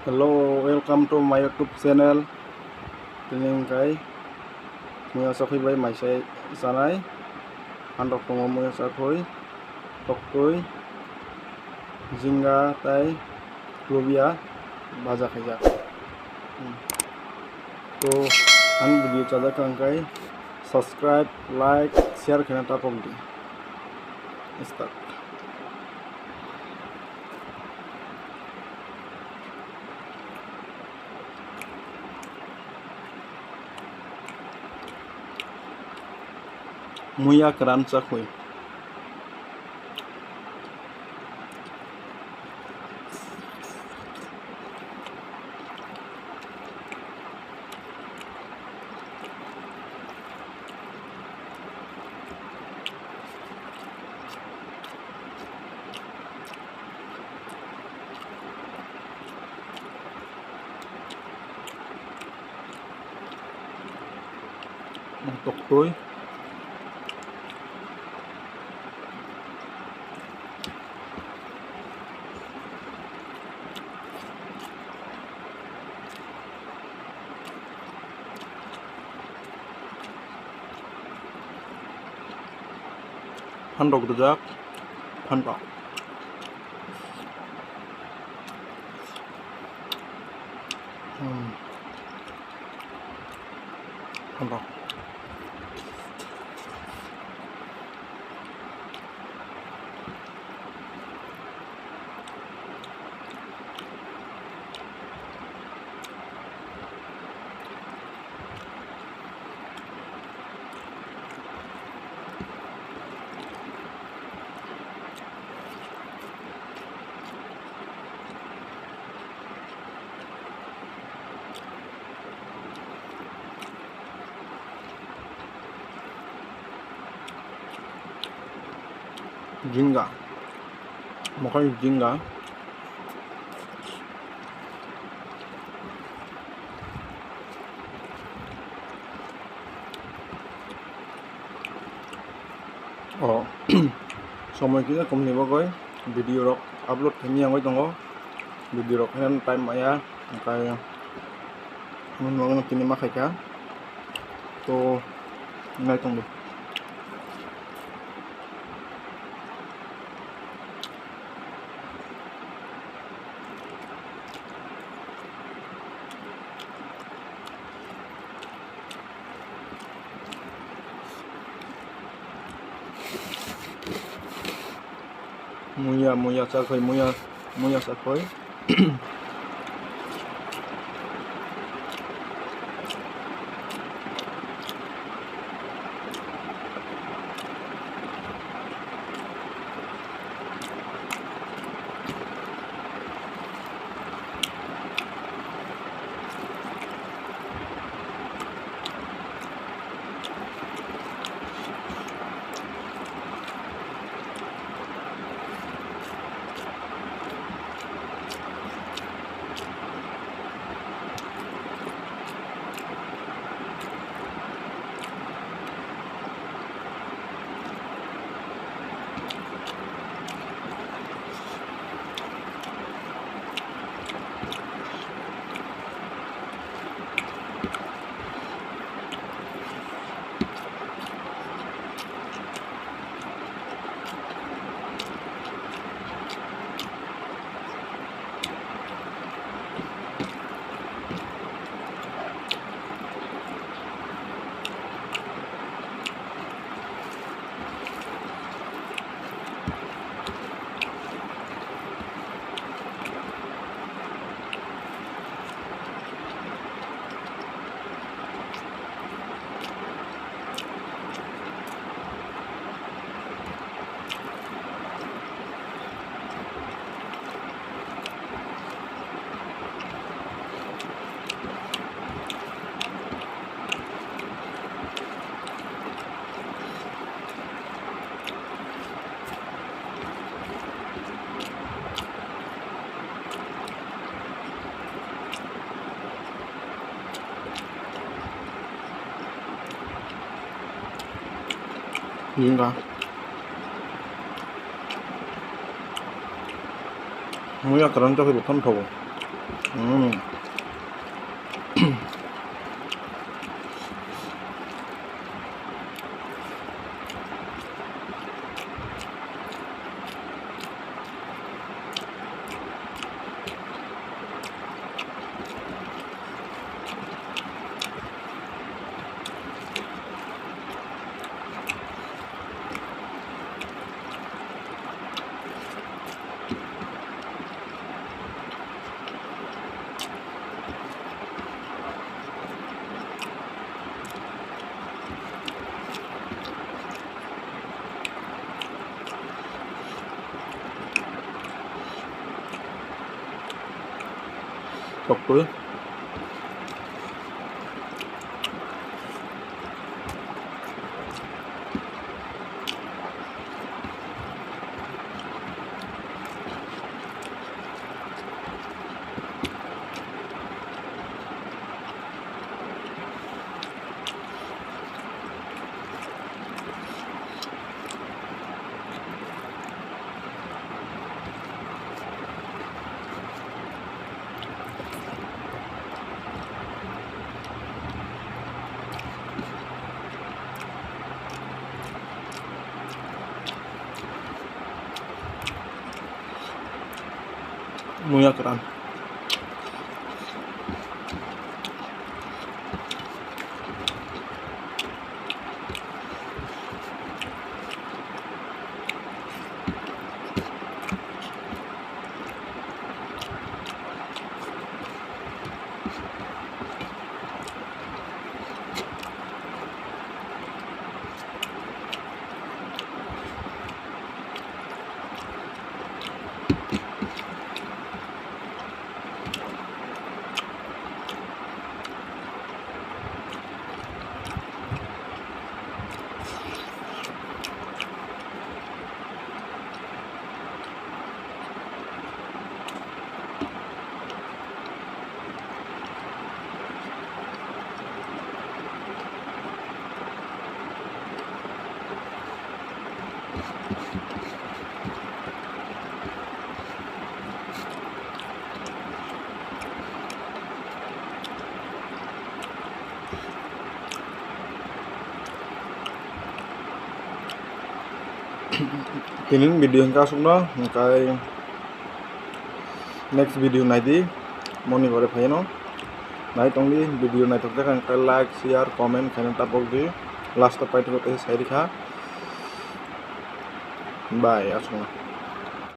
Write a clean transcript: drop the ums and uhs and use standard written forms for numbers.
Hello, welcome to my YouTube channel. Dinengkai muya sakoi bai maisai sanai andok tongo muya sakoi toktoi jinga tai lobia baja khaijak. To an video chada kangkai subscribe, like, share khana tapok di. Start. Muya keran sakoi. Toktoi handok rujak handok handok jingga makai jingga oh somoi kita komni bagoi video rok upload kini yang tongo video rok kan time maya makai mun kini makai ka to ngai tong muya sakoi jingga muya keran sakoi bukan tahu Pokoknya muya keran. Kinin video yang kasuk no, kai next video này đi, moni gọi phải nó, này trong đi video này thực ra kai like, share, comment, kainan tapok đi, last apa itu kita saya dikha, bye asma.